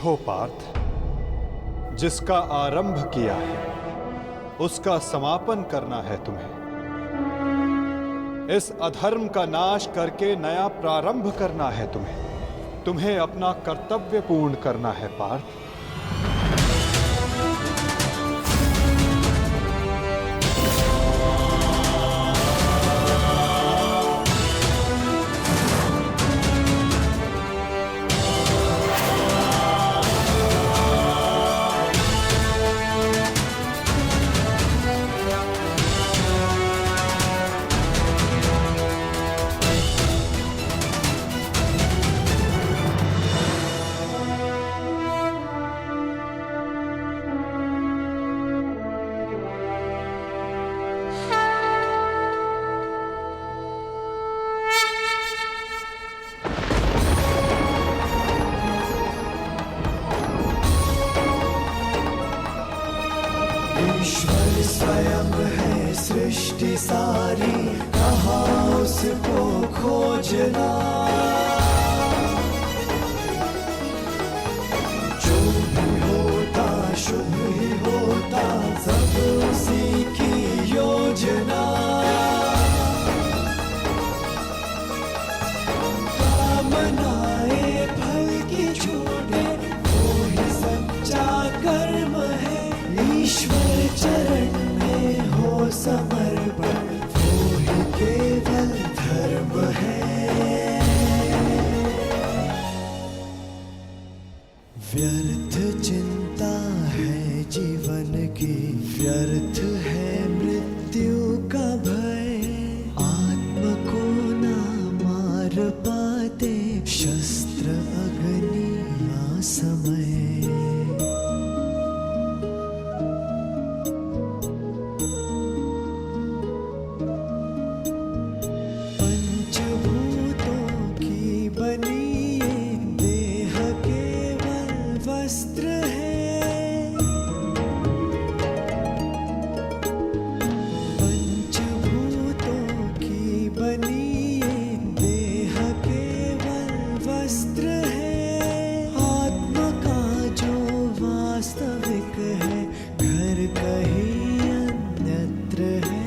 देखो पार्थ, जिसका आरंभ किया है उसका समापन करना है तुम्हें। इस अधर्म का नाश करके नया प्रारंभ करना है तुम्हें अपना कर्तव्य पूर्ण करना है पार्थ। ईश्वर स्वयं है सृष्टि सारी, कहाँ उसको खोजना। जो भी होता शुभ ही होता, सब उसी की योजना। कामनाएं फल की छूटे, वो ही सच्चा कर्म है। ईश्वर चरण में हो समर्पण, वो ही केवल धर्म है। व्यर्थ चिंता है जीवन की, व्यर्थ है मृत्यु का भय। आत्म को ना मार पाते शस्त्र अग्नि असमय। वस्त्र है पंचभूतों की बनी ये देह केवल वस्त्र है। आत्मा का जो वास्तविक है, घर कहीं अन्यत्र है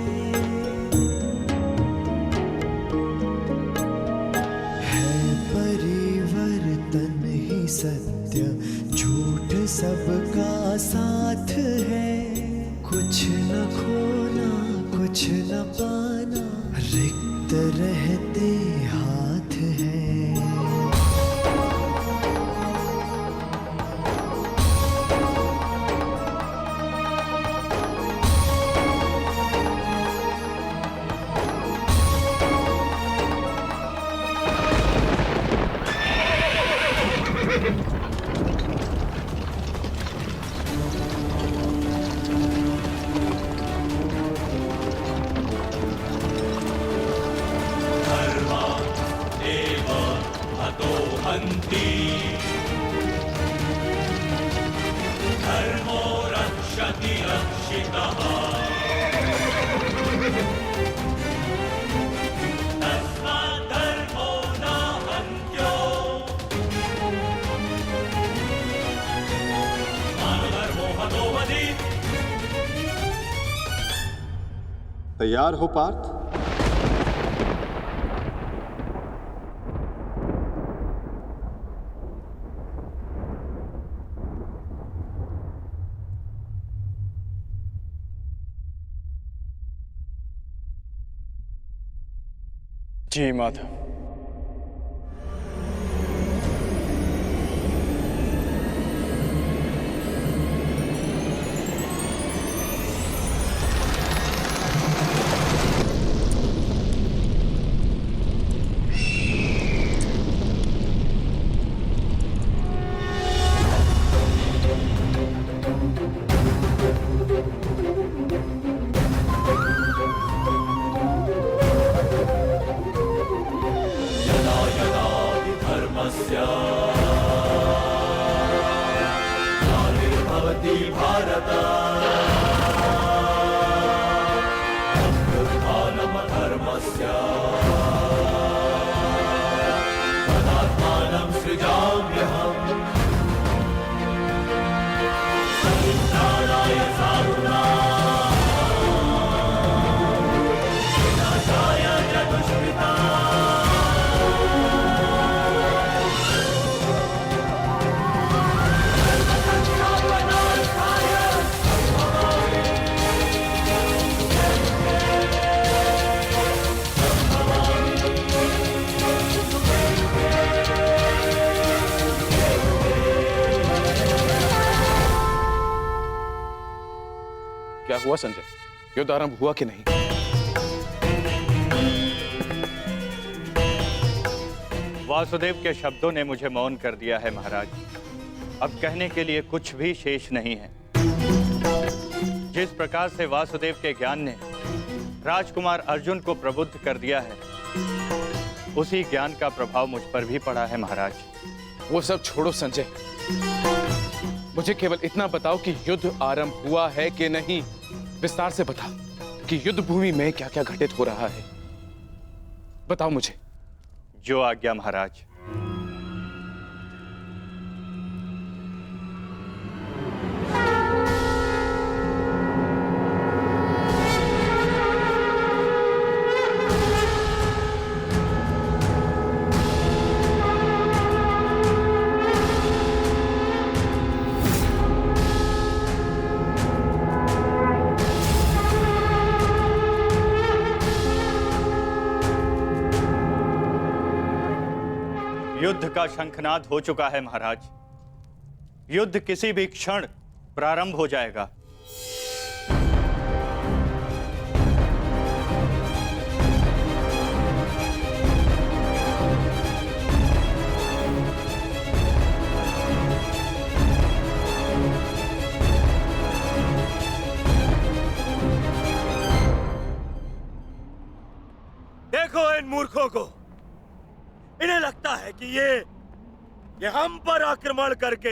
परिवर्तन ही सत्य, झूठ सबका साथ है। कुछ न खोना कुछ न पाना, रिक्त रहते हाथ है। धर्मो रक्षति रक्षितः, तस्मात् धर्मो न हन्त्यो। मानधर्मो हतो वधि। तैयार हो पार्थ? जी माधव। ग्लानिर्भवति भारत, अभ्युत्थानमधर्मस्य, तदात्मानं सृजाम्यहम्। क्या हुआ संजय? युद्ध आरंभ हुआ कि नहीं? वासुदेव के शब्दों ने मुझे मौन कर दिया है महाराज। अब कहने के लिए कुछ भी शेष नहीं है। जिस प्रकार से वासुदेव के ज्ञान ने राजकुमार अर्जुन को प्रबुद्ध कर दिया है, उसी ज्ञान का प्रभाव मुझ पर भी पड़ा है महाराज। वो सब छोड़ो संजय, मुझे केवल इतना बताओ कि युद्ध आरंभ हुआ है कि नहीं। विस्तार से बता कि युद्ध भूमि में क्या क्या घटित हो रहा है। बताओ मुझे। जो आज्ञा महाराज। युद्ध का शंखनाद हो चुका है महाराज। युद्ध किसी भी क्षण प्रारंभ हो जाएगा। देखो इन मूर्खों को, इन्हें लगता है कि ये हम पर आक्रमण करके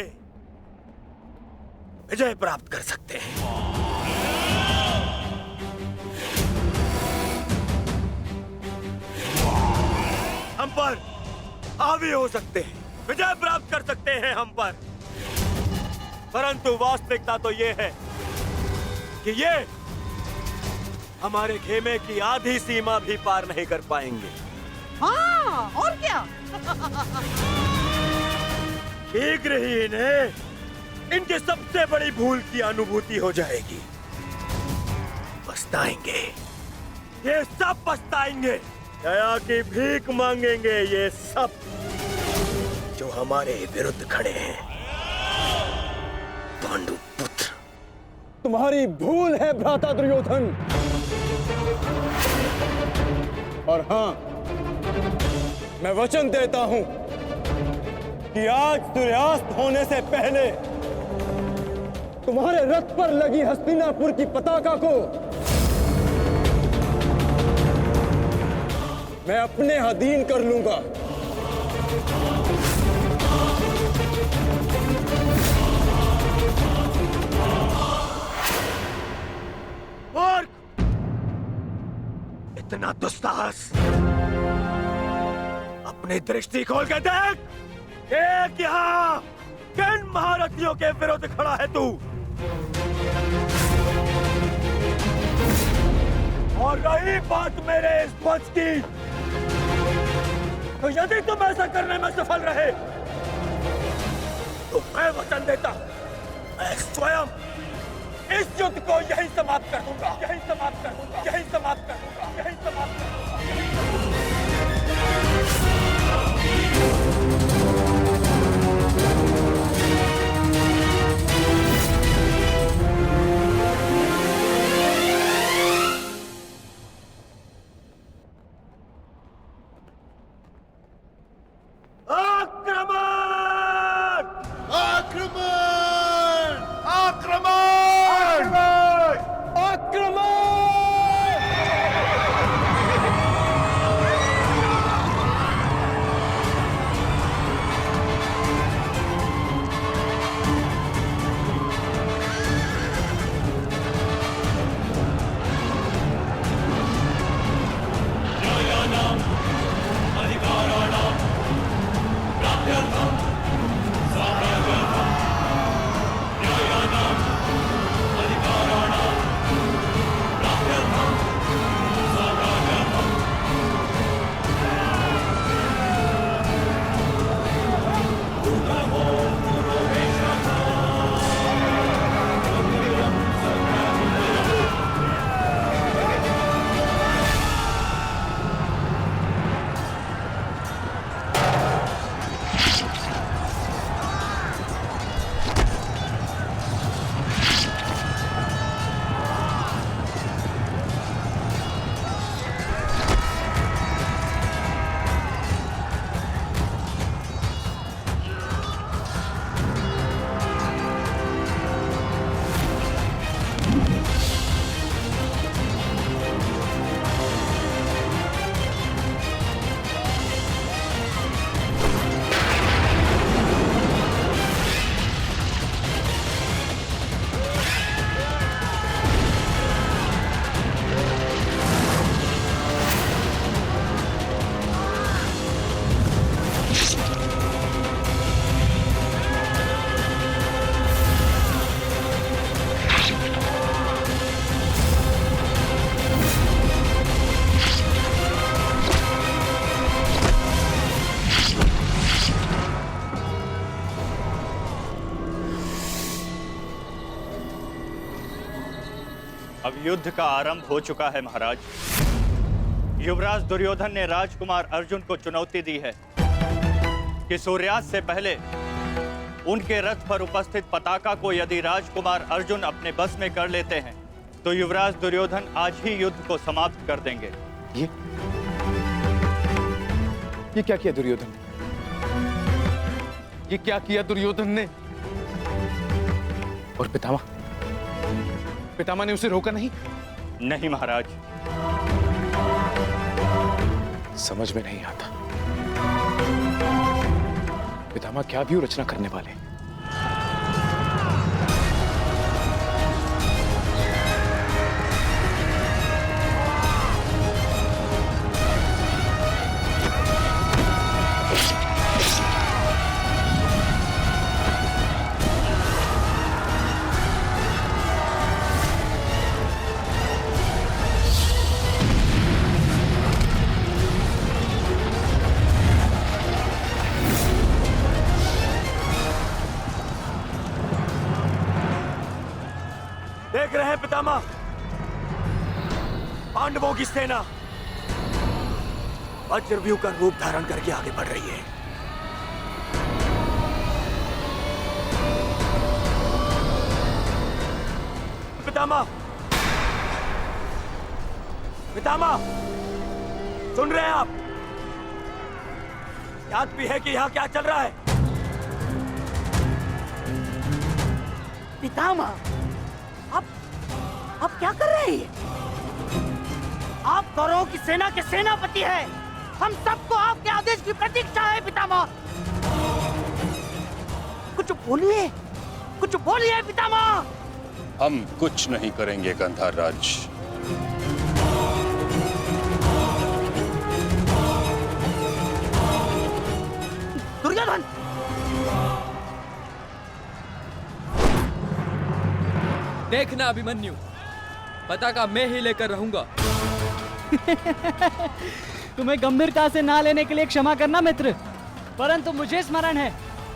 विजय प्राप्त कर सकते हैं। हम पर हावी हो सकते हैं, विजय प्राप्त कर सकते हैं हम पर, परंतु वास्तविकता तो ये है कि ये हमारे खेमे की आधी सीमा भी पार नहीं कर पाएंगे। हाँ, और क्या? शीघ्र ही इन्हें इनकी सबसे बड़ी भूल की अनुभूति हो जाएगी। पछताएंगे, ये सब पछताएंगे। दया की भीख मांगेंगे ये सब जो हमारे विरुद्ध खड़े हैं। पांडु पुत्र, तुम्हारी भूल है भ्राता दुर्योधन। और हाँ, मैं वचन देता हूं कि आज सूर्यास्त होने से पहले तुम्हारे रथ पर लगी हस्तिनापुर की पताका को मैं अपने अधीन कर लूंगा। मूर्ख! इतना दुस्साहस! अपनी दृष्टि खोल के देख, देख यहाँ किन महारथियों के विरुद्ध खड़ा है तू। और रही बात मेरे इस ध्वज की, तो यदि तुम ऐसा करने में सफल रहे तो मैं वचन देता हूं, मैं स्वयं इस युद्ध को यहीं समाप्त कर दूंगा, यहीं समाप्त कर दूंगा, यहीं समाप्त कर दूंगा, यहीं समाप्त कर दूंगा। अब युद्ध का आरंभ हो चुका है महाराज। युवराज दुर्योधन ने राजकुमार अर्जुन को चुनौती दी है कि सूर्यास्त से पहले उनके रथ पर उपस्थित पताका को यदि राजकुमार अर्जुन अपने बस में कर लेते हैं तो युवराज दुर्योधन आज ही युद्ध को समाप्त कर देंगे। ये क्या किया दुर्योधन ने? ये क्या किया दुर्योधन ने? और पितामह ने उसे रोका नहीं? नहीं महाराज। समझ में नहीं आता पितामह क्या भी रचना करने वाले। देख रहे हैं पितामह, पांडवों की सेना वज्रव्यूह का रूप धारण करके आगे बढ़ रही है। पितामह, पितामह, सुन रहे हैं आप? याद भी है कि यहाँ क्या चल रहा है? पितामह, आप क्या कर रहे हैं? आप कौरवों की सेना के सेनापति हैं। हम सबको आपके आदेश की प्रतीक्षा है पितामह। कुछ बोलिए पितामह। हम कुछ नहीं करेंगे गंधार राज। दुर्योधन, देखना अभिमन्यु, पताका मैं ही लेकर रहूंगा। तुम्हें गंभीरता से ना लेने के लिए क्षमा करना मित्र, परंतु मुझे स्मरण है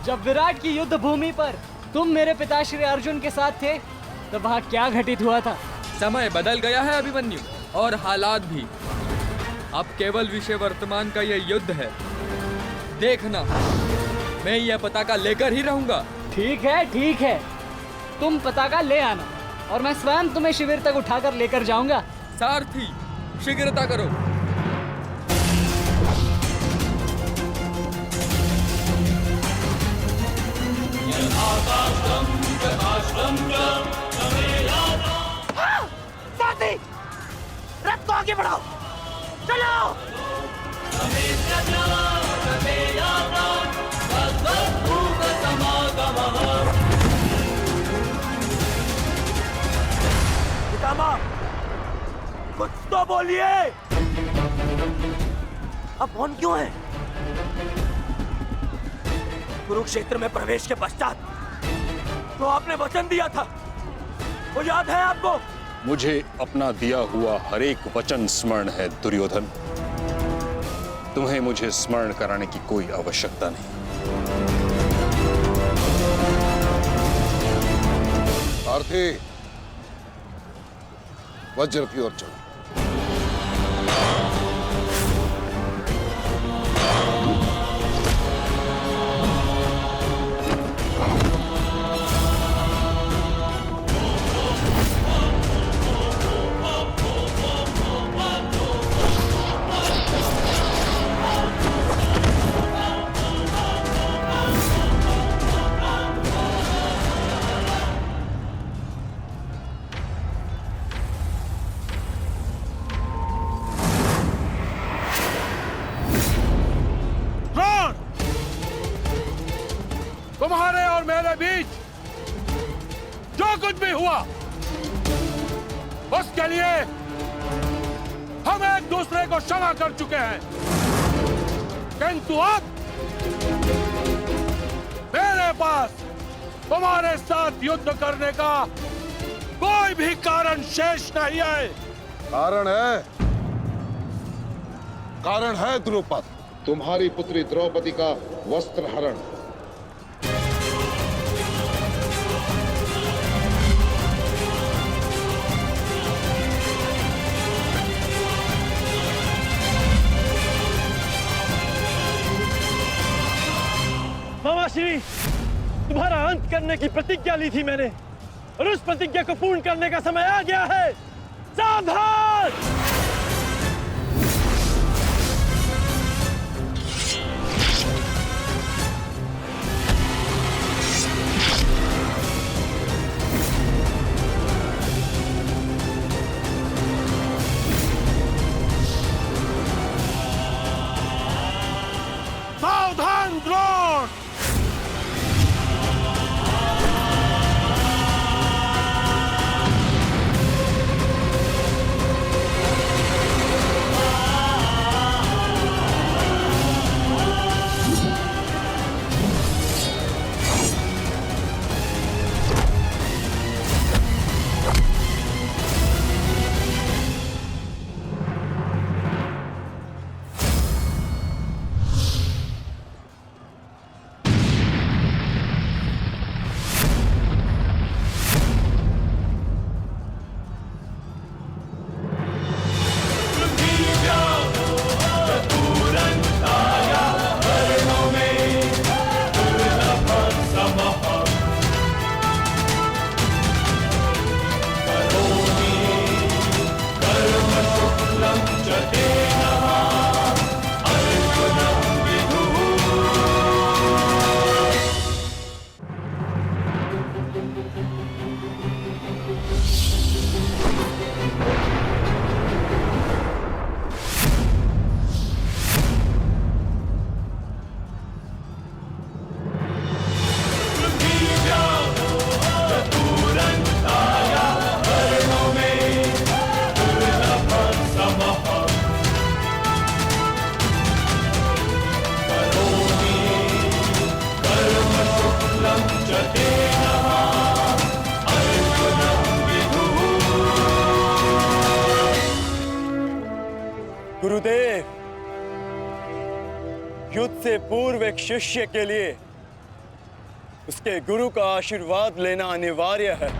जब विराट की युद्ध भूमि पर तुम मेरे पिताश्री अर्जुन के साथ थे तब वहाँ क्या घटित हुआ था। समय बदल गया है अभिमन्यु, और हालात भी। अब केवल विषय वर्तमान का यह युद्ध है। देखना, मैं यह पताका लेकर ही रहूंगा। ठीक है, तुम पताका ले आना और मैं स्वयं तुम्हें शिविर तक उठाकर लेकर जाऊंगा। सारथी, शीघ्रता करो। सारथी, रथ को आगे बढ़ाओ, चलो। पितामह, कुछ तो बोलिए। अब कौन क्यों है? कुरुक्षेत्र में प्रवेश के पश्चात तो आपने वचन दिया था, वो याद है आपको? मुझे अपना दिया हुआ हर एक वचन स्मरण है दुर्योधन। तुम्हें मुझे स्मरण कराने की कोई आवश्यकता नहीं। सारथी, वज्र की ओर चलो। तुम्हारे और मेरे बीच जो कुछ भी हुआ उसके लिए हम एक दूसरे को क्षमा कर चुके हैं, किंतु अब मेरे पास तुम्हारे साथ युद्ध करने का कोई भी कारण शेष नहीं है। कारण है द्रुपद, तुम्हारी पुत्री द्रौपदी का वस्त्र हरण। करने की प्रतिज्ञा ली थी मैंने, और उस प्रतिज्ञा को पूर्ण करने का समय आ गया है। सावधान! सावधान द्रोण! गुरुदेव, युद्ध से पूर्व एक शिष्य के लिए उसके गुरु का आशीर्वाद लेना अनिवार्य है।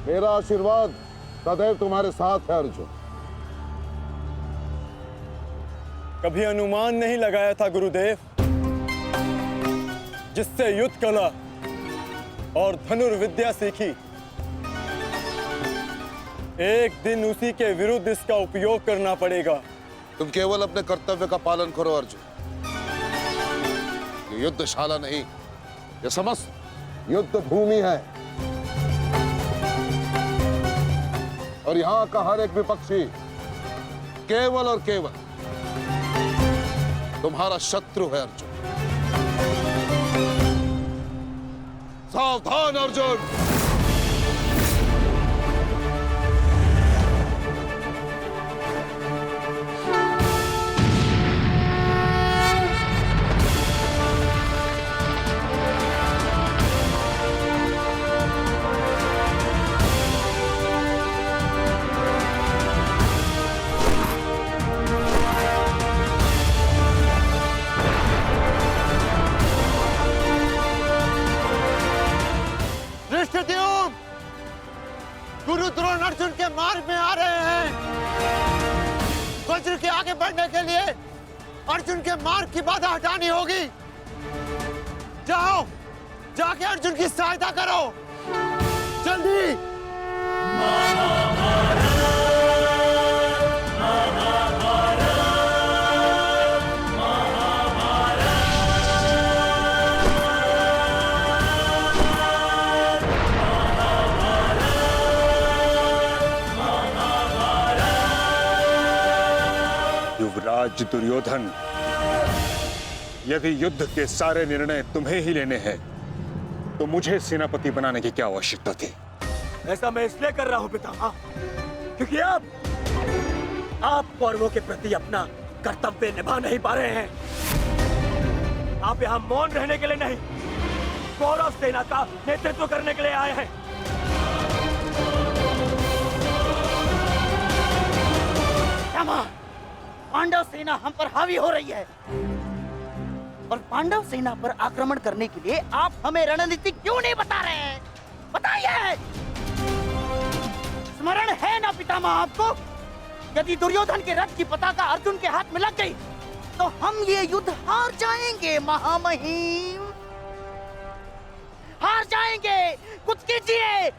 मेरा आशीर्वाद सदैव तुम्हारे साथ है अर्जुन। कभी अनुमान नहीं लगाया था गुरुदेव, जिससे युद्ध कला और धनुर्विद्या सीखी, एक दिन उसी के विरुद्ध इसका उपयोग करना पड़ेगा। तुम केवल अपने कर्तव्य का पालन करो अर्जुन। ये युद्धशाला नहीं, ये समस्त युद्ध भूमि है, और यहां का हर एक विपक्षी केवल और केवल तुम्हारा शत्रु है अर्जुन। सावधान अर्जुन! गुरु द्रोण अर्जुन के मार्ग में आ रहे हैं। वज्र के आगे बढ़ने के लिए अर्जुन के मार्ग की बाधा हटानी होगी। जाओ, जाके अर्जुन की सहायता करो, जल्दी। युवराज दुर्योधन, यदि युद्ध के सारे निर्णय तुम्हें ही लेने हैं, तो मुझे सेनापति बनाने की क्या आवश्यकता थी? ऐसा मैं इसलिए कर रहा हूं पितामह, क्योंकि आप कौरवों के प्रति अपना कर्तव्य निभा नहीं पा रहे हैं। आप यहाँ मौन रहने के लिए नहीं, कौरव सेना का नेतृत्व करने के लिए आए हैं। पांडव सेना हम पर हावी हो रही है, और पांडव सेना पर आक्रमण करने के लिए आप हमें रणनीति क्यों नहीं बता रहे हैं? बताइए। स्मरण है ना पितामह आपको? यदि दुर्योधन के रथ की पताका अर्जुन के हाथ में लग गई तो हम ये युद्ध हार जाएंगे महामहिम, हार जाएंगे। कुछ कीजिए।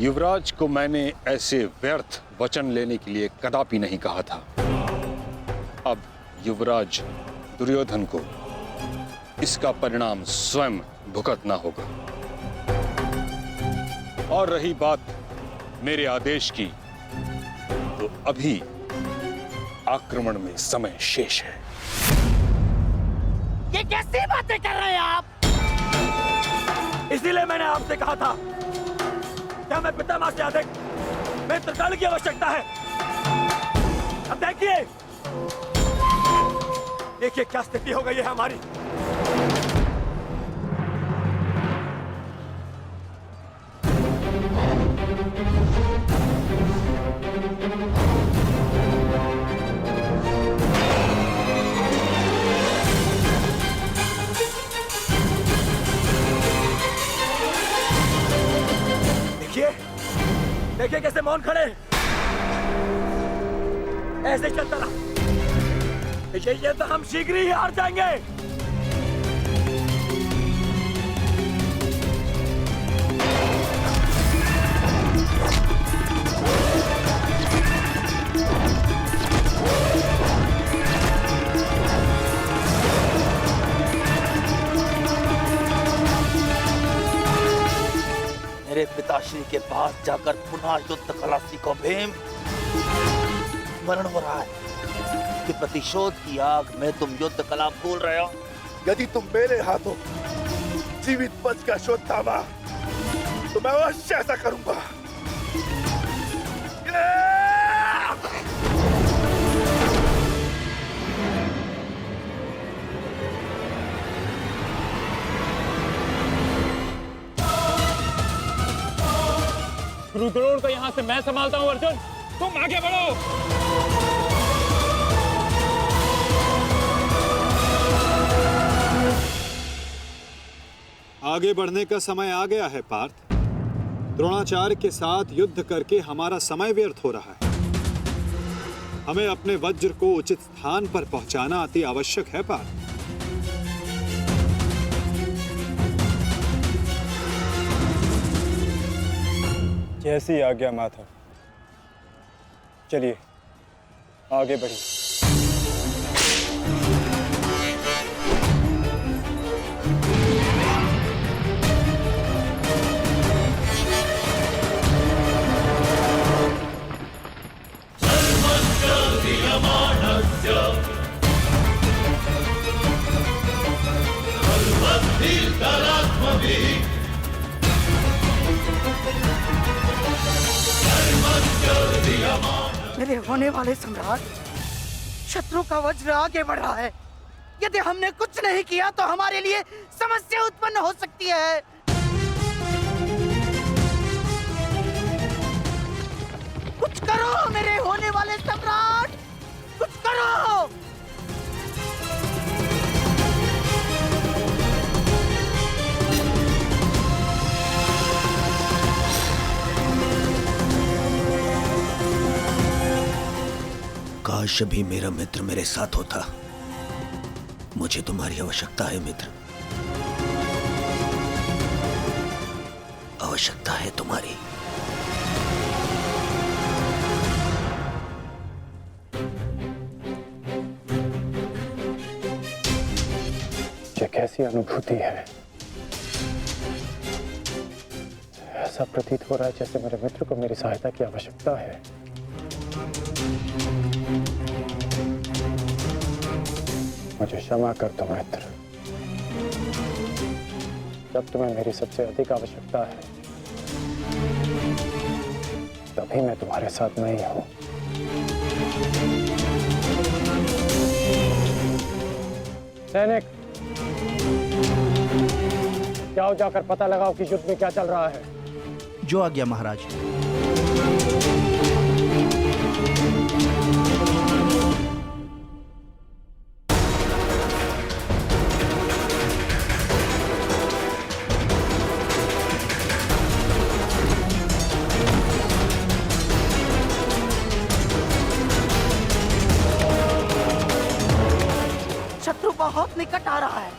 युवराज को मैंने ऐसे व्यर्थ वचन लेने के लिए कदापि नहीं कहा था। अब युवराज दुर्योधन को इसका परिणाम स्वयं भुगतना होगा। और रही बात मेरे आदेश की, तो अभी आक्रमण में समय शेष है। ये कैसी बातें कर रहे हैं आप? इसीलिए मैंने आपसे कहा था कि हमें पितामह से अधिक मित्रगण की आवश्यकता है। अब देखिए देखिए क्या स्थिति हो गई है हमारी। देखिए कैसे मौन खड़े, ऐसे ही चलता रहा। ये तो हम शीघ्र ही हार जाएंगे। मेरे पिताश्री के पास जाकर पुनः युद्ध कला सीखो भीम। स्मरण हो रहा है कि प्रतिशोध की आग में तुम युद्ध कला भूल रहे हो। यदि तुम मेरे हाथों जीवित बच का शोध थामा तो मैं अवश्य ऐसा करूंगा। रुद्रोण को यहाँ से मैं संभालता हूँ। अर्जुन तुम आगे बढ़ो। आगे बढ़ने का समय आ गया है पार्थ। द्रोणाचार्य के साथ युद्ध करके हमारा समय व्यर्थ हो रहा है। हमें अपने वज्र को उचित स्थान पर पहुंचाना अति आवश्यक है पार्थ। जैसी आज्ञा माता। चलिए आगे बढ़िए। मेरे होने वाले सम्राट, शत्रु का वज्र आगे बढ़ रहा है। यदि हमने कुछ नहीं किया तो हमारे लिए समस्या उत्पन्न हो सकती है। कुछ करो मेरे होने वाले सम्राट, कुछ करो। काश भी मेरा मित्र मेरे साथ होता। मुझे तुम्हारी आवश्यकता है मित्र, आवश्यकता है तुम्हारी। ये कैसी अनुभूति है? ऐसा प्रतीत हो रहा है जैसे मेरे मित्र को मेरी सहायता की आवश्यकता है। मुझे क्षमा कर दो मित्र, जब तुम्हें मेरी सबसे अधिक आवश्यकता है तभी मैं तुम्हारे साथ नहीं हूं। सैनिक, जाओ जाकर पता लगाओ कि युद्ध में क्या चल रहा है। जो आज्ञा महाराज। निकट आ रहा है,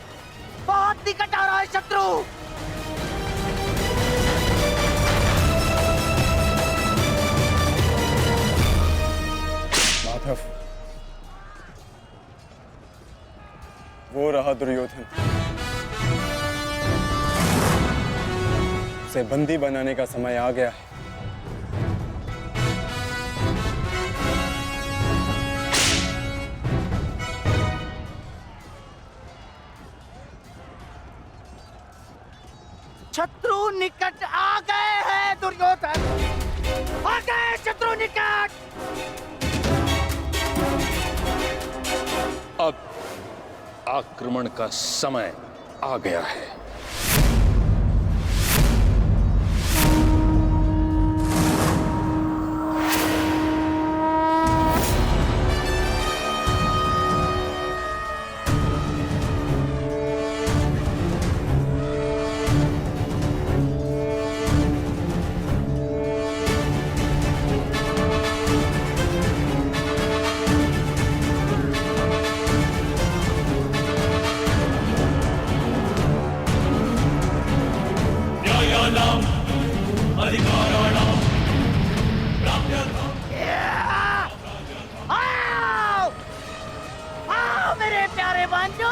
बहुत निकट आ रहा है शत्रु। माधव, वो रहा दुर्योधन। उसे बंदी बनाने का समय आ गया है। शत्रु निकट आ गए हैं दुर्योधन, आ गए शत्रु निकट। अब आक्रमण का समय आ गया है। आओ मेरे प्यारे बंधु,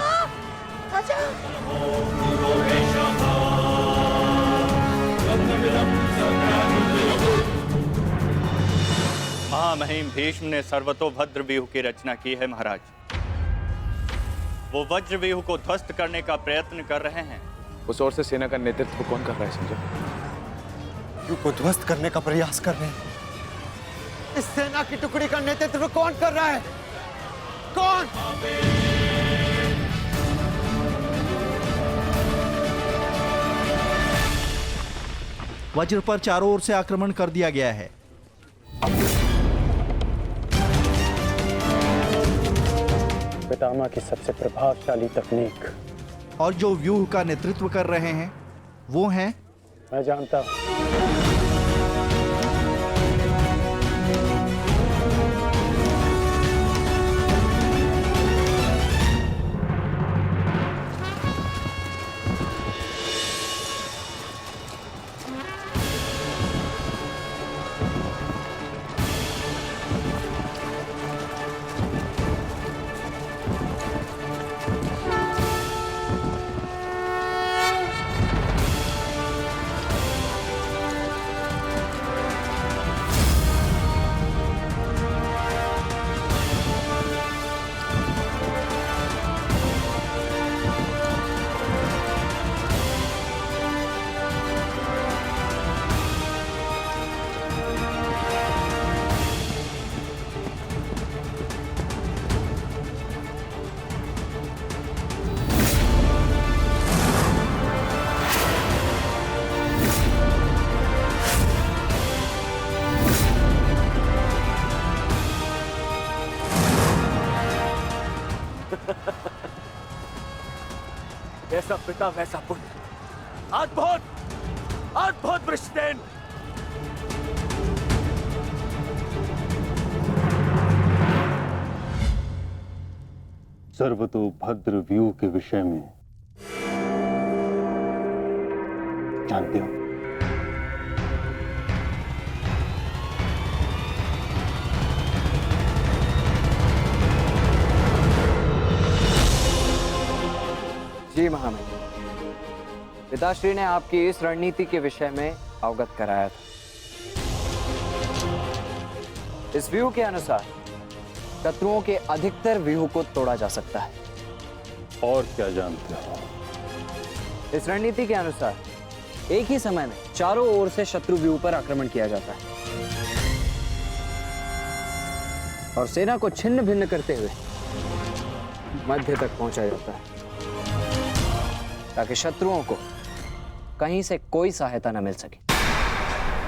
आजा। महामहिम भीष्म ने सर्वतोभद्र व्यूह की रचना की है महाराज। वो वज्र व्यूह को ध्वस्त करने का प्रयत्न कर रहे हैं। उस ओर से सेना का नेतृत्व कौन कर रहा है संजय? व्यूह को ध्वस्त करने का प्रयास कर रहे हैं। इस सेना की टुकड़ी का नेतृत्व कौन कर रहा है? कौन? वज्र पर चारों ओर से आक्रमण कर दिया गया है। पितामह की सबसे प्रभावशाली तकनीक। और जो व्यूह का नेतृत्व कर रहे हैं वो हैं, मैं जानता हूं। जैसा पिता वैसा पुत्र। अद्भुत, अद्भुत वृषसेन। सर्वतोभद्र व्यूह के विषय में जानते हो? जी महामहिम, पिताश्री ने आपकी इस रणनीति के विषय में अवगत कराया था। इस व्यूह के अनुसार शत्रुओं के अधिकतर व्यूह को तोड़ा जा सकता है। और क्या जानते हो? इस रणनीति के अनुसार एक ही समय में चारों ओर से शत्रु व्यूह पर आक्रमण किया जाता है और सेना को छिन्न भिन्न करते हुए मध्य तक पहुंचा जाता है ताकि शत्रुओं को कहीं से कोई सहायता न मिल सके।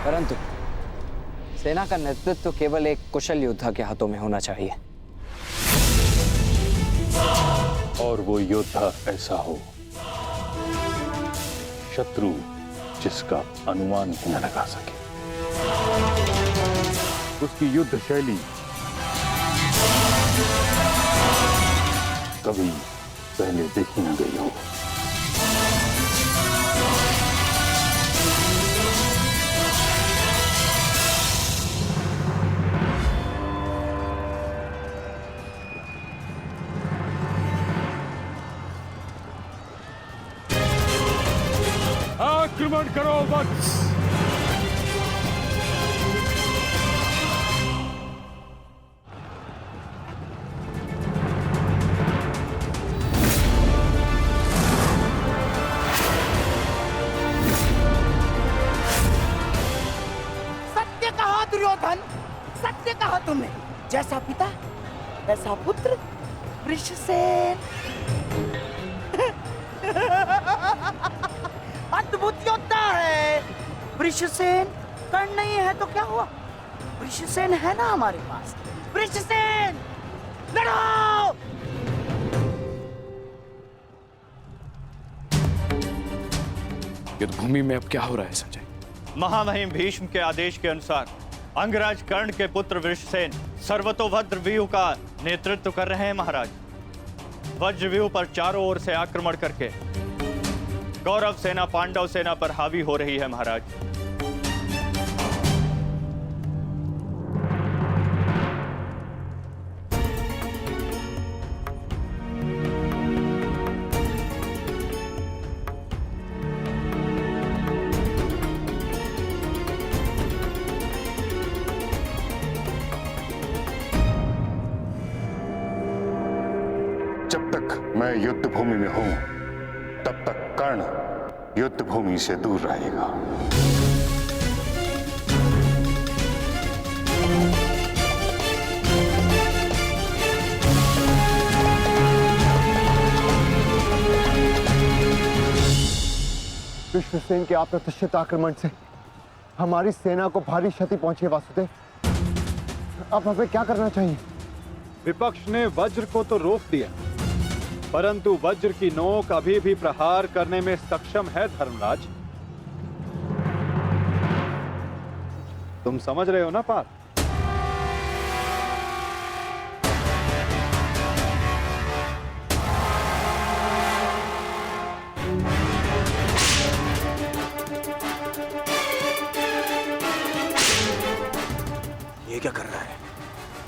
परंतु सेना का नेतृत्व केवल एक कुशल योद्धा के हाथों में होना चाहिए। और वो योद्धा ऐसा हो शत्रु जिसका अनुमान भी न लगा सके। उसकी युद्ध शैली कभी पहले देखी न गई हो। आक्रमण करो वत्स। सत्य कहा दुर्योधन, सत्य कहा तुमने। जैसा पिता वैसा पुत्र वृषसेन। अद्भुत योद्धा है वृषसेन। कर्ण नहीं है तो क्या हुआ, वृषसेन है ना हमारे पास। वृषसेन लड़ो। युद्ध भूमि में अब क्या हो रहा है संजय? महामहिम भीष्म के आदेश के अनुसार अंगराज कर्ण के पुत्र वृषसेन सर्वतोभद्र व्यूह का नेतृत्व कर रहे हैं महाराज। वज्र व्यूह पर चारों ओर से आक्रमण करके कौरव सेना पांडव सेना पर हावी हो रही है महाराज। जब तक मैं युद्ध भूमि में हूं तब तक कर्ण युद्ध भूमि से दूर रहेगा। विश्वसेन के अप्रत्याशित आक्रमण से हमारी सेना को भारी क्षति पहुंची है वासुदेव। अब हमें क्या करना चाहिए? विपक्ष ने वज्र को तो रोक दिया, परंतु वज्र की नोक अभी भी प्रहार करने में सक्षम है धर्मराज। तुम समझ रहे हो ना पार्थ? ये क्या कर रहा है?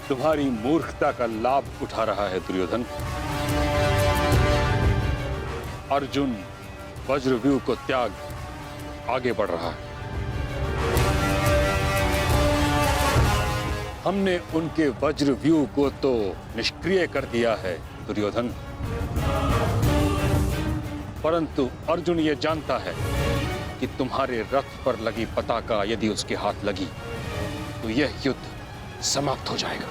तुम्हारी मूर्खता का लाभ उठा रहा है दुर्योधन। अर्जुन वज्रव्यूह को त्याग आगे बढ़ रहा है। हमने उनके वज्रव्यूह को तो निष्क्रिय कर दिया है दुर्योधन, परंतु अर्जुन ये जानता है कि तुम्हारे रथ पर लगी पताका यदि उसके हाथ लगी तो यह युद्ध समाप्त हो जाएगा।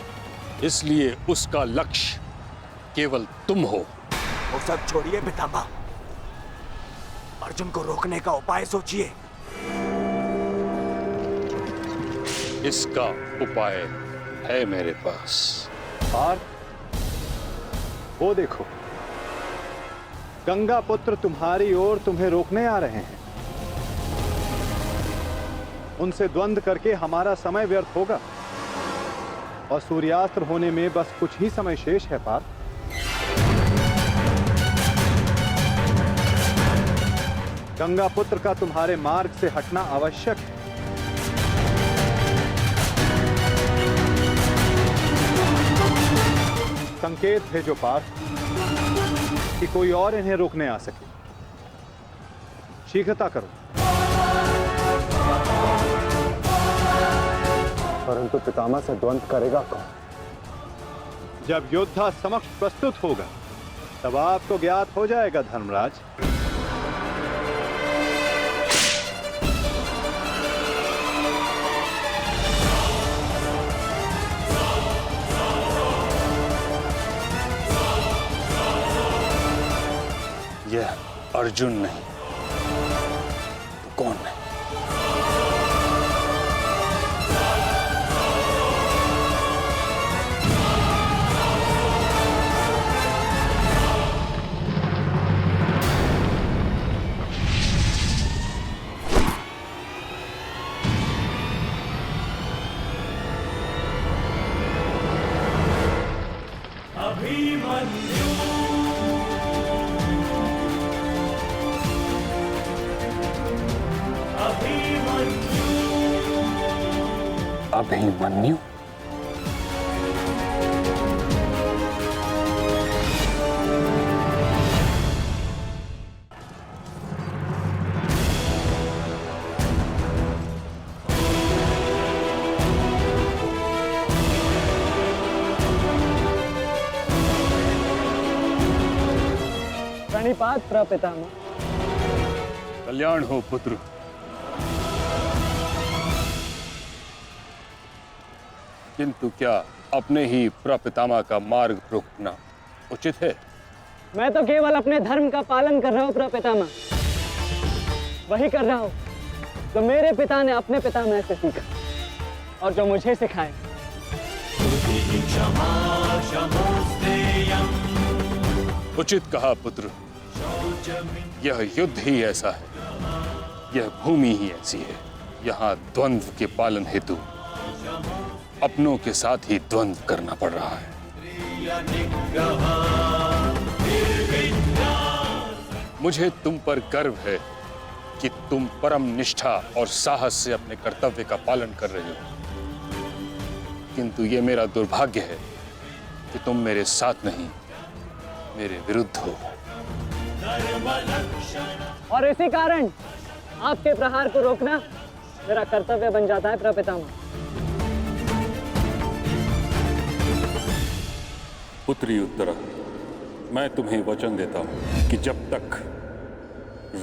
इसलिए उसका लक्ष्य केवल तुम हो। वो सब छोड़िए पितामह, अर्जुन को रोकने का उपाय सोचिए। इसका उपाय है मेरे पास। पार्थ, वो देखो, गंगा पुत्र तुम्हारी ओर तुम्हें रोकने आ रहे हैं। उनसे द्वंद्व करके हमारा समय व्यर्थ होगा और सूर्यास्त होने में बस कुछ ही समय शेष है पार्थ। गंगा पुत्र का तुम्हारे मार्ग से हटना आवश्यक है। संकेत भेजो पार्थ कि कोई और इन्हें रोकने आ सके। शीघ्रता करो। परंतु पितामह से द्वंद्व करेगा कौन? जब योद्धा समक्ष प्रस्तुत होगा तब आपको ज्ञात हो जाएगा धर्मराज। यह अर्जुन नहीं तो कौन नहीं? अभिमन्यु अभिमन्यु? प्रणिपात प्रपितामह। कल्याण हो पुत्र। किंतु क्या अपने ही प्रपितामह का मार्ग रोकना उचित है? मैं तो केवल अपने धर्म का पालन कर रहा हूँ प्रपितामह। वही कर रहा हूँ जो मेरे पिता ने अपने पितामह से सीखा और जो मुझे सिखाए। उचित कहा पुत्र। यह युद्ध ही ऐसा है, यह भूमि ही ऐसी है। यहाँ द्वंद्व के पालन हेतु अपनों के साथ ही द्वंद्व करना पड़ रहा है। मुझे तुम पर गर्व है कि तुम परम निष्ठा और साहस से अपने कर्तव्य का पालन कर रहे हो, किंतु ये मेरा दुर्भाग्य है कि तुम मेरे साथ नहीं, मेरे विरुद्ध हो। और इसी कारण आपके प्रहार को रोकना मेरा कर्तव्य बन जाता है प्रपितामह। पुत्री उत्तरा, मैं तुम्हें वचन देता हूं कि जब तक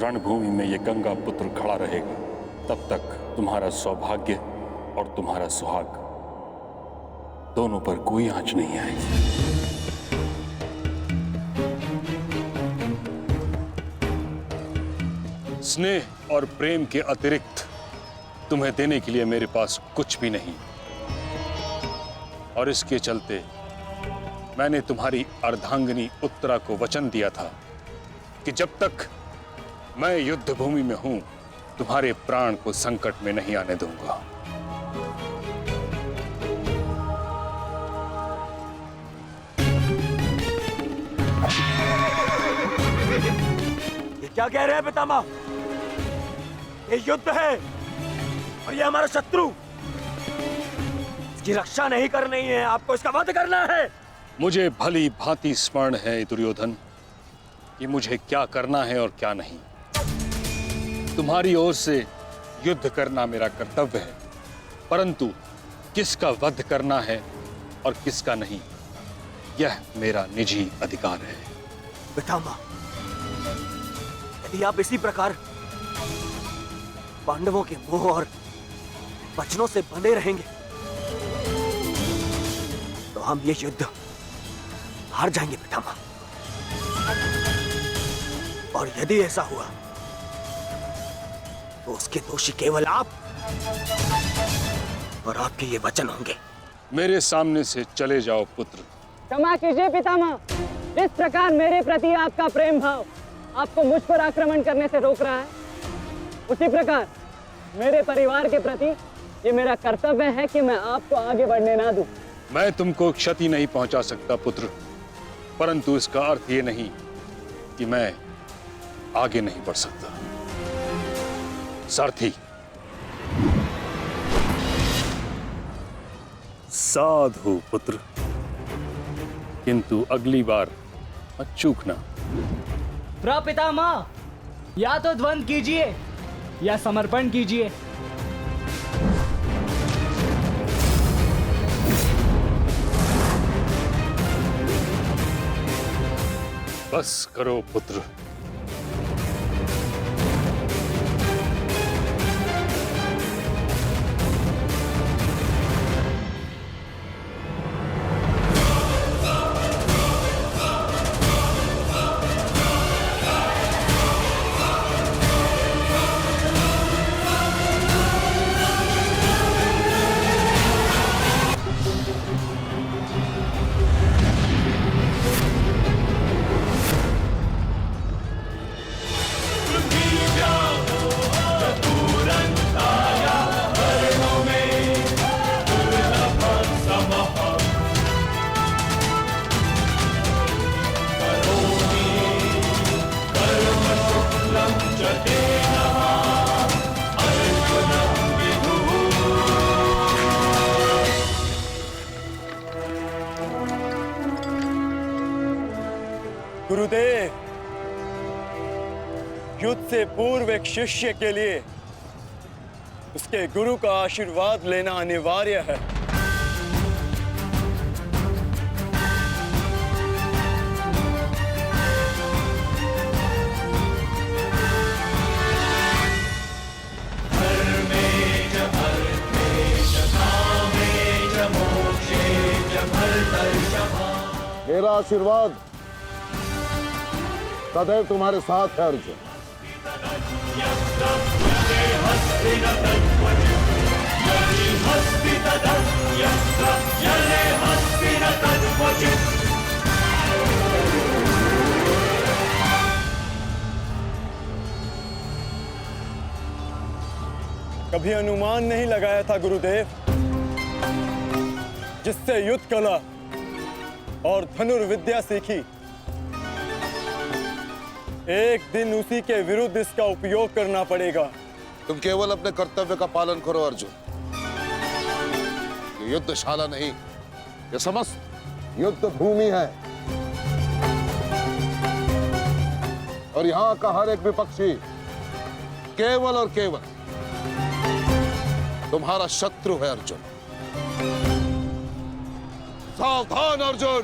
रणभूमि में ये गंगा पुत्र खड़ा रहेगा, तब तक तुम्हारा सौभाग्य और तुम्हारा सुहाग दोनों पर कोई आंच नहीं आएगी। स्नेह और प्रेम के अतिरिक्त तुम्हें देने के लिए मेरे पास कुछ भी नहीं, और इसके चलते मैंने तुम्हारी अर्धांगिनी उत्तरा को वचन दिया था कि जब तक मैं युद्ध भूमि में हूं, तुम्हारे प्राण को संकट में नहीं आने दूंगा। ये क्या कह रहे हैं पितामह? ये युद्ध है और ये हमारा शत्रु। इसकी रक्षा नहीं करनी है, आपको इसका वध करना है। मुझे भली भांति स्मरण है दुर्योधन कि मुझे क्या करना है और क्या नहीं। तुम्हारी ओर से युद्ध करना मेरा कर्तव्य है, परंतु किसका वध करना है और किसका नहीं, यह मेरा निजी अधिकार है। पितामह, यदि आप इसी प्रकार पांडवों के मोह और वचनों से बंधे रहेंगे तो हम ये युद्ध हार जाएंगे पितामह। और यदि ऐसा हुआ तो उसके दोषी केवल आप और आपके ये वचन होंगे। मेरे सामने से चले जाओ पुत्र। क्षमा कीजिए पितामह, जिस प्रकार मेरे प्रति आपका प्रेम भाव आपको मुझ पर आक्रमण करने से रोक रहा है, उसी प्रकार मेरे परिवार के प्रति ये मेरा कर्तव्य है कि मैं आपको आगे बढ़ने ना दूं। मैं तुमको क्षति नहीं पहुंचा सकता पुत्र, परंतु इसका अर्थ ये नहीं कि मैं आगे नहीं बढ़ सकता। सारथी, साधु पुत्र, किंतु अगली बार मत चूकना। प्रपितामह, या तो द्वंद्व कीजिए या समर्पण कीजिए। बस करो पुत्र। युद्ध से पूर्व एक शिष्य के लिए उसके गुरु का आशीर्वाद लेना अनिवार्य है। मेरा आशीर्वाद सदैव तुम्हारे साथ है अर्जुन। कभी अनुमान नहीं लगाया था गुरुदेव, जिससे युद्ध कला और धनुर्विद्या सीखी, एक दिन उसी के विरुद्ध इसका उपयोग करना पड़ेगा। तुम केवल अपने कर्तव्य का पालन करो अर्जुन। ये युद्धशाला नहीं, ये समस्त युद्ध भूमि है और यहाँ का हर एक विपक्षी केवल और केवल तुम्हारा शत्रु है अर्जुन। सावधान अर्जुन।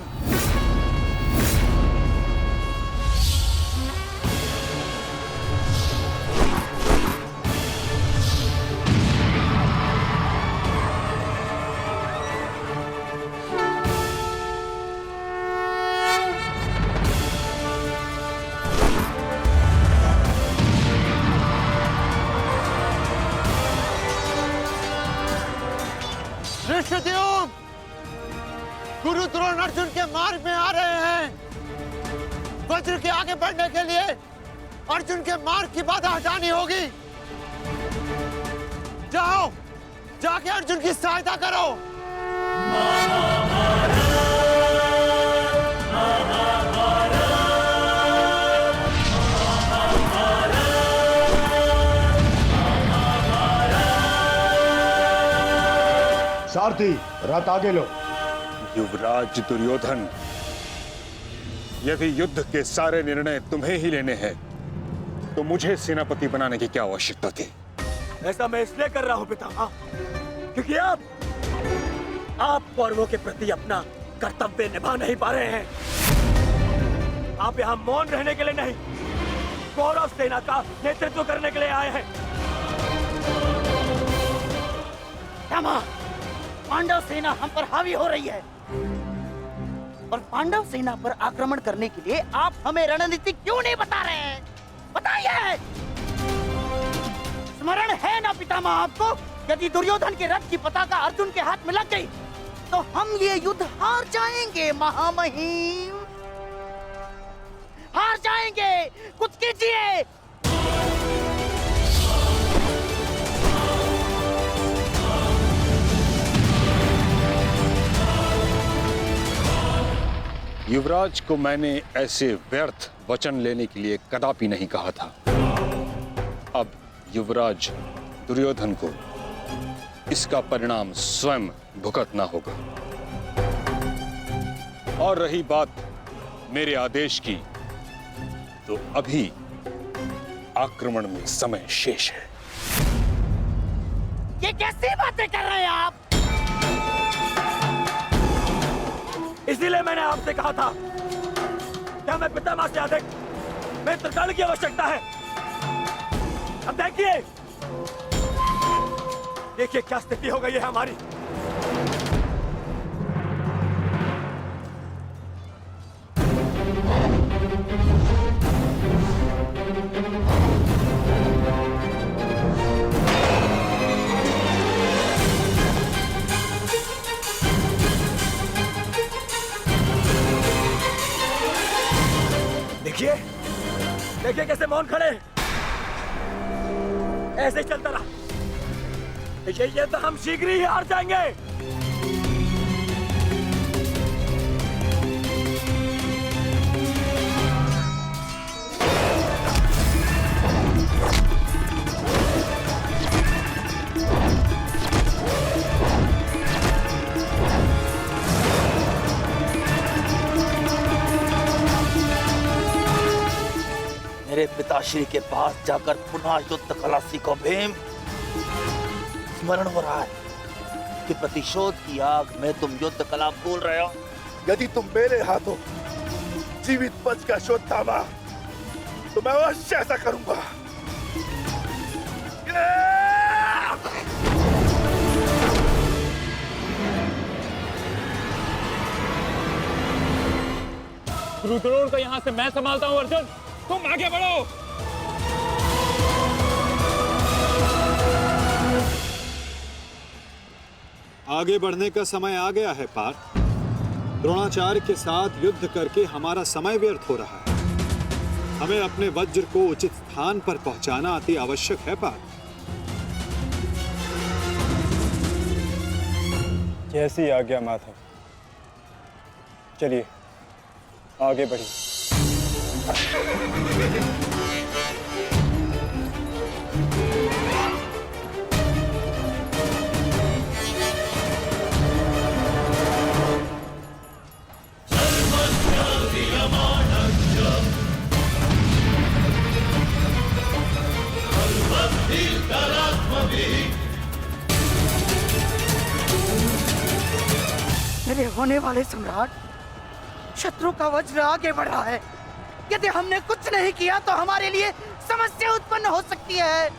ऋषिद्युम्न, गुरु द्रोण अर्जुन के मार्ग में आ रहे हैं। वज्र के आगे बढ़ने के लिए अर्जुन के मार्ग की बाधा हटानी होगी। जाओ, जाके अर्जुन की सहायता करो। सारथी, रथ आगे लो। युवराज दुर्योधन, यदि युद्ध के सारे निर्णय तुम्हें ही लेने हैं तो मुझे सेनापति बनाने की क्या आवश्यकता थी? ऐसा मैं इसलिए कर रहा हूं पितामह, क्योंकि आप कौरवों के प्रति अपना कर्तव्य निभा नहीं पा रहे हैं। आप यहाँ मौन रहने के लिए नहीं, कौरव सेना का नेतृत्व करने के लिए आए हैं। पांडव सेना हम पर हावी हो रही है और पांडव सेना पर आक्रमण करने के लिए आप हमें रणनीति क्यों नहीं बता रहे हैं? बताइए। स्मरण है ना पितामह आपको, यदि दुर्योधन के रथ की पताका अर्जुन के हाथ में लग गई तो हम ये युद्ध हार जाएंगे महामहिम, हार जाएंगे। कुछ कीजिए। युवराज को मैंने ऐसे व्यर्थ वचन लेने के लिए कदापि नहीं कहा था। अब युवराज दुर्योधन को इसका परिणाम स्वयं भुगतना होगा। और रही बात मेरे आदेश की, तो अभी आक्रमण में समय शेष है। ये कैसी बातें कर रहे हैं आप? इसीलिए मैंने आपसे कहा था कि हमें पितामह से अधिक मित्रकाल की आवश्यकता है। अब देखिए क्या स्थिति हो गई है हमारी। देखिए कैसे मौन खड़े, ऐसे ही चलता रहा। ये तो हम शीघ्र ही हार जाएंगे। मेरे पिताश्री के पास जाकर पुनः युद्ध कला सीखो भीम। स्मरण हो रहा है कि प्रतिशोध की आग में तुम युद्ध कला भूल रहे हो। यदि तुम मेरे हाथों जीवित पंच का शोध थामा तो मैं अवश्य ऐसा करूंगा। द्रोण को यहाँ से मैं संभालता हूँ। अर्जुन, तुम आगे बढ़ो। आगे बढ़ने का समय आ गया है पार्थ। द्रोणाचार्य के साथ युद्ध करके हमारा समय व्यर्थ हो रहा है। हमें अपने वज्र को उचित स्थान पर पहुंचाना अति आवश्यक है पार्थ। कैसी आज्ञा माधव। चलिए आगे बढ़िए। मेरे होने वाले सम्राट, शत्रु का वज्र आगे बढ़ रहा है। यदि हमने कुछ नहीं किया तो हमारे लिए समस्या उत्पन्न हो सकती है।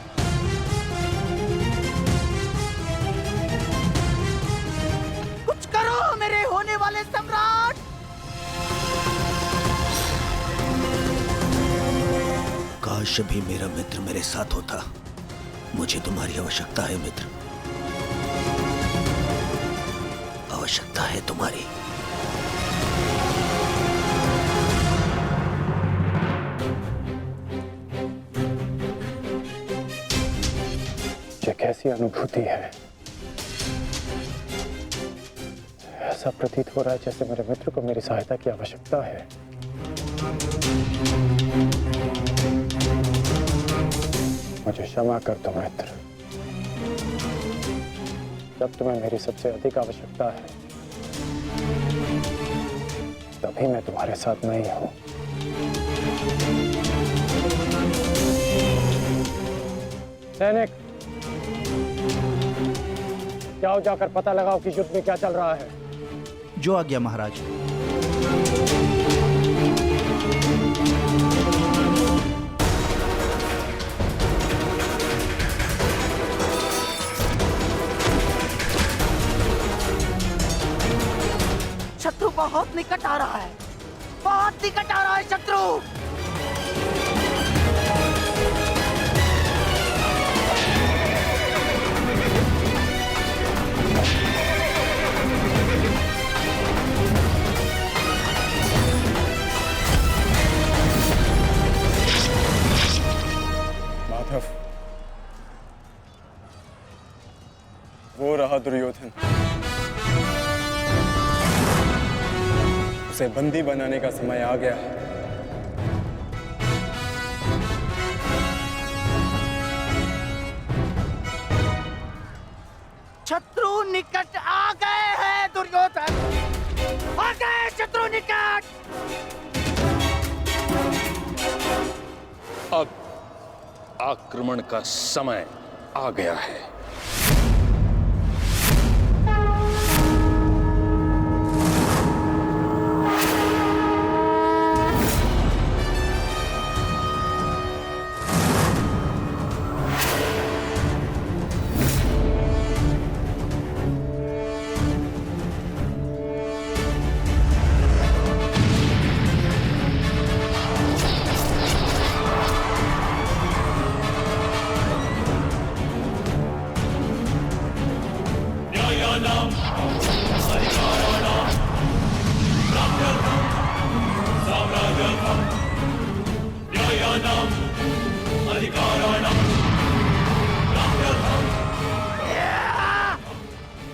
कुछ करो मेरे होने वाले सम्राट। काश भी मेरा मित्र मेरे साथ होता। मुझे तुम्हारी आवश्यकता है मित्र, आवश्यकता है तुम्हारी। ये कैसी अनुभूति है। ऐसा प्रतीत हो रहा है जैसे मेरे मित्र को मेरी सहायता की आवश्यकता है। मुझे क्षमा कर दो मित्र, जब तुम्हें मेरी सबसे अधिक आवश्यकता है तभी मैं तुम्हारे साथ नहीं हूं। सैनिक, जाओ जाकर पता लगाओ कि युद्ध में क्या चल रहा है। जो आज्ञा महाराज। शत्रु बहुत निकट आ रहा है, बहुत निकट आ रहा है शत्रु। माधव, वो रहा दुर्योधन। उसे बंदी बनाने का समय आ गया है। शत्रु निकट आ गए हैं दुर्योधन, आ गए शत्रु निकट। अब आक्रमण का समय आ गया है।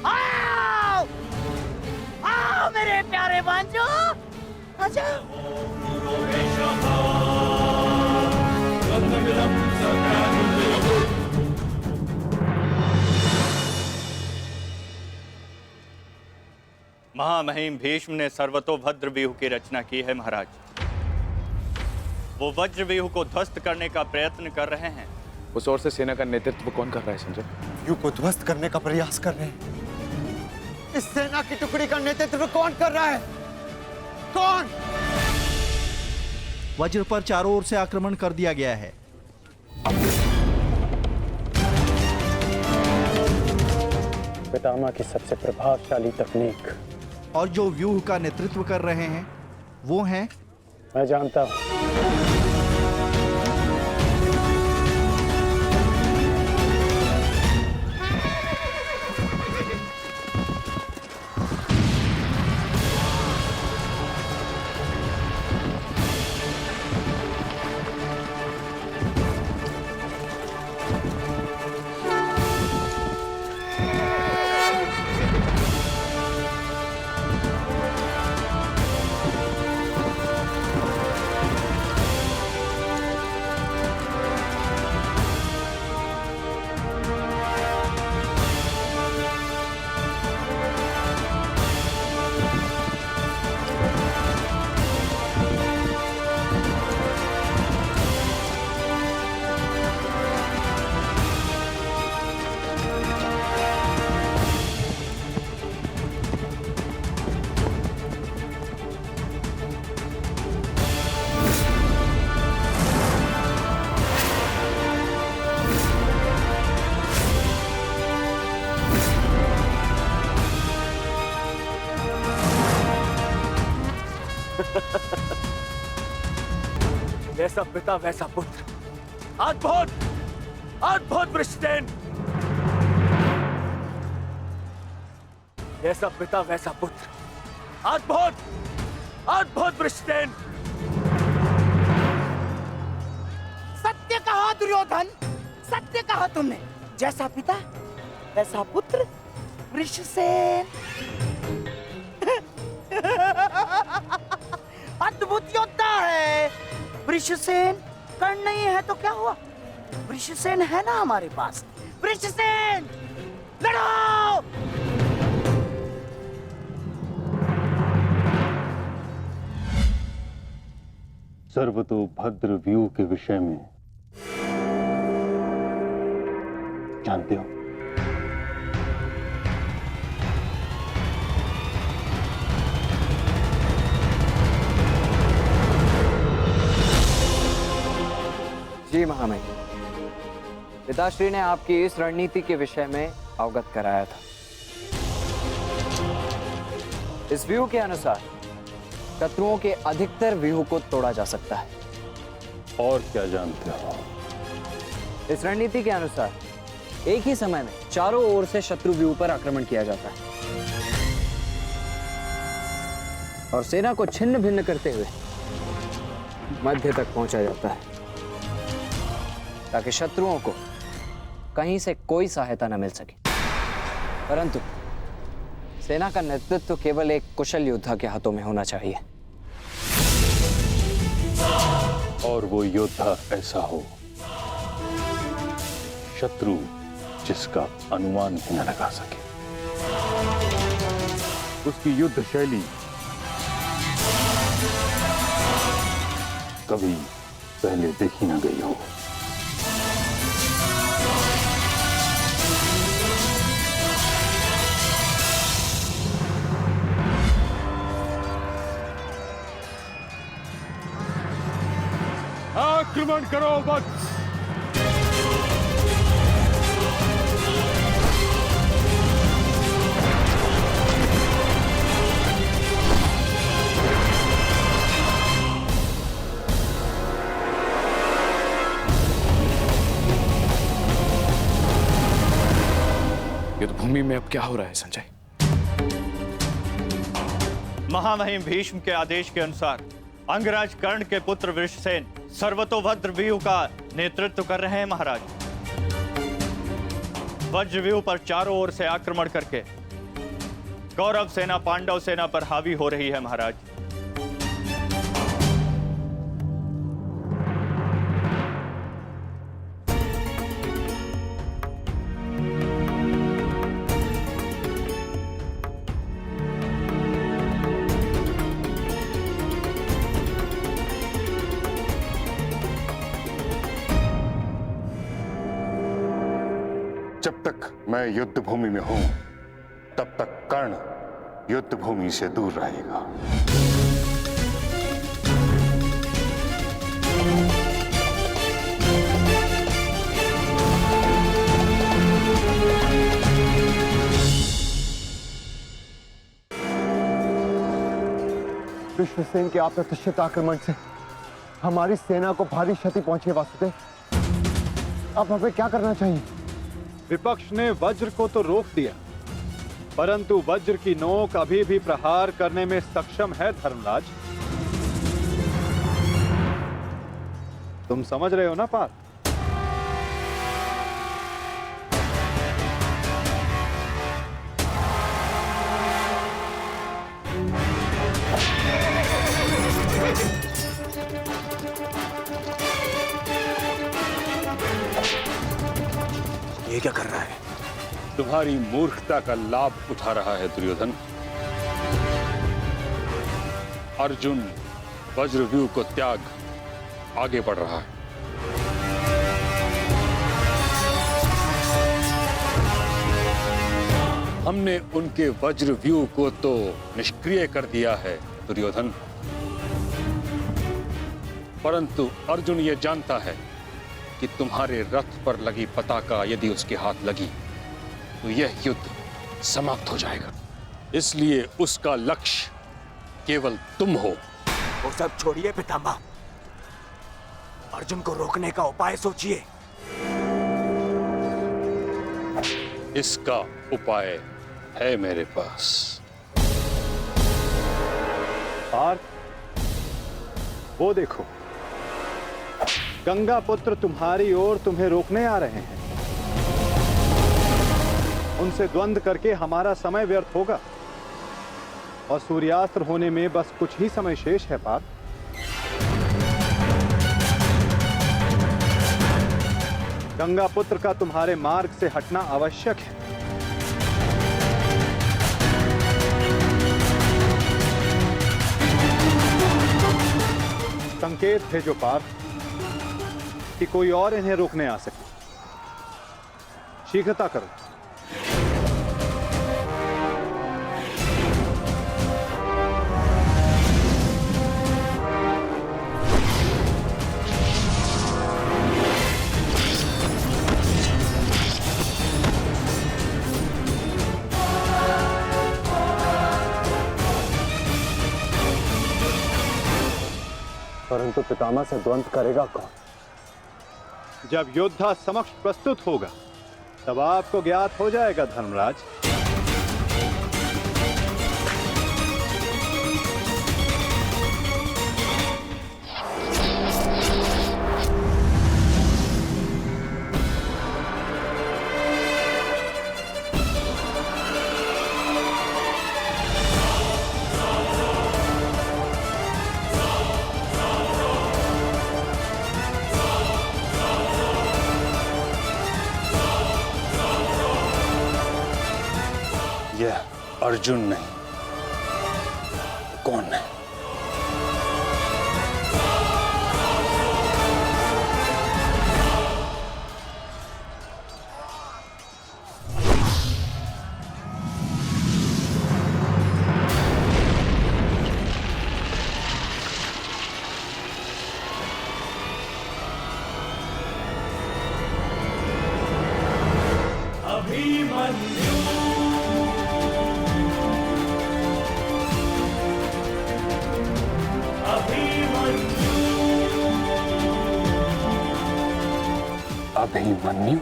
आओ, आओ मेरे प्यारे भांजो, आजा। महामहिम भीष्म ने सर्वतोभद्र व्यूह की रचना की है महाराज। वो वज्रव्यूह को ध्वस्त करने का प्रयत्न कर रहे हैं। उस ओर से सेना का नेतृत्व कौन कर रहा है संजय? व्यू को ध्वस्त करने का प्रयास कर रहे हैं। इस सेना की टुकड़ी का नेतृत्व कौन कर रहा है? कौन? वज्र पर चारों ओर से आक्रमण कर दिया गया है। पितामह की सबसे प्रभावशाली तकनीक। और जो व्यूह का नेतृत्व कर रहे हैं वो हैं? मैं जानता हूं। जैसा पिता वैसा पुत्र। अद्भुत, अद्भुत वृषसेन। जैसा पिता वैसा पुत्र। अद्भुत, अद्भुत वृषसेन। सत्य कहा दुर्योधन, सत्य कहा तुमने। जैसा पिता वैसा पुत्र वृषसेन। अद्भुत योद्धा है वृषसेन। कर्ण नहीं है तो क्या हुआ, वृषसेन है ना हमारे पास। वृषसेन लड़ो। सर्वतोभद्र व्यू के विषय में जानते हो? जी महामहिम, पिताश्री ने आपकी इस रणनीति के विषय में अवगत कराया था। इस व्यूह के अनुसार शत्रुओं के अधिकतर व्यूह को तोड़ा जा सकता है। और क्या जानते हो? इस रणनीति के अनुसार एक ही समय में चारों ओर से शत्रु व्यूह पर आक्रमण किया जाता है और सेना को छिन्न भिन्न करते हुए मध्य तक पहुंचा जाता है ताकि शत्रुओं को कहीं से कोई सहायता न मिल सके। परंतु सेना का नेतृत्व केवल एक कुशल योद्धा के हाथों में होना चाहिए। और वो योद्धा ऐसा हो शत्रु जिसका अनुमान भी न लगा सके। उसकी युद्ध शैली कभी पहले देखी न गई हो। आक्रमण करो वत्स। युद्ध भूमि में अब क्या हो रहा है संजय? महामहिम भीष्म के आदेश के अनुसार अंगराज कर्ण के पुत्र वृषसेन सर्वतोभद्र व्यूह का नेतृत्व कर रहे हैं महाराज। वज्र व्यूह पर चारों ओर से आक्रमण करके कौरव सेना पांडव सेना पर हावी हो रही है महाराज। जब तक मैं युद्ध भूमि में हूं तब तक कर्ण युद्ध भूमि से दूर रहेगा। विश्वसेन के अप्रत्याशित आक्रमण से हमारी सेना को भारी क्षति पहुंची है वासुदेव। अब हमें क्या करना चाहिए? विपक्ष ने वज्र को तो रोक दिया, परंतु वज्र की नोक अभी भी प्रहार करने में सक्षम है धर्मराज। तुम समझ रहे हो ना पार्थ? ये क्या कर रहा है? तुम्हारी मूर्खता का लाभ उठा रहा है दुर्योधन। अर्जुन वज्रव्यूह को त्याग आगे बढ़ रहा है। हमने उनके वज्रव्यूह को तो निष्क्रिय कर दिया है दुर्योधन, परंतु अर्जुन ये जानता है कि तुम्हारे रथ पर लगी पताका यदि उसके हाथ लगी तो यह युद्ध समाप्त हो जाएगा। इसलिए उसका लक्ष्य केवल तुम हो। वो सब छोड़िए पितामह, अर्जुन को रोकने का उपाय सोचिए। इसका उपाय है मेरे पास। पार्थ, वो देखो, गंगा पुत्र तुम्हारी ओर तुम्हें रोकने आ रहे हैं। उनसे द्वंद्व करके हमारा समय व्यर्थ होगा और सूर्यास्त्र होने में बस कुछ ही समय शेष है पार्थ। गंगा पुत्र का तुम्हारे मार्ग से हटना आवश्यक है। संकेत भेजो पार्थ कि कोई और इन्हें रोकने आ सके। शीघ्रता करो। परंतु पितामह से द्वंद्व करेगा कौन? जब योद्धा समक्ष प्रस्तुत होगा तब आपको ज्ञात हो जाएगा धर्मराज। यह अर्जुन नहीं, कौन है? अभिमन्यु?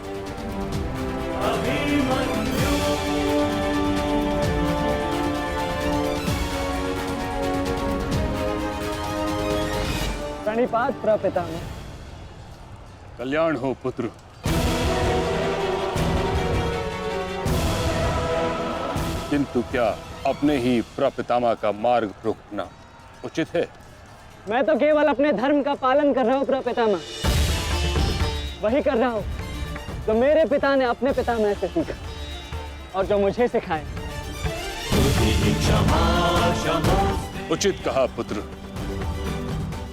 प्रणिपात प्रपितामह। कल्याण हो पुत्र। किंतु क्या अपने ही प्रपितामह का मार्ग रोकना उचित है? मैं तो केवल अपने धर्म का पालन कर रहा हूँ प्रपितामह। वही कर रहा हूँ जो मेरे पिता ने अपने पितामह से सीखा और जो मुझे सिखाए। उचित कहा पुत्र।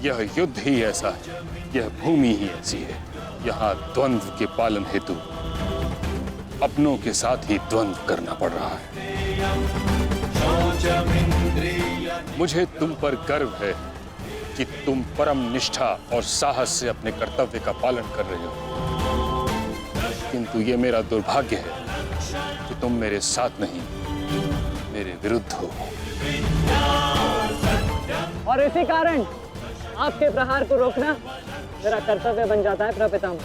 यह युद्ध ही ऐसा है, यह भूमि ही ऐसी है। यहाँ द्वंद्व के पालन हेतु अपनों के साथ ही द्वंद्व करना पड़ रहा है। मुझे तुम पर गर्व है कि तुम परम निष्ठा और साहस से अपने कर्तव्य का पालन कर रहे हो, किंतु ये मेरा दुर्भाग्य है कि तुम मेरे साथ नहीं, मेरे विरुद्ध हो। और इसी कारण आपके प्रहार को रोकना मेरा कर्तव्य बन जाता है प्रपितामह।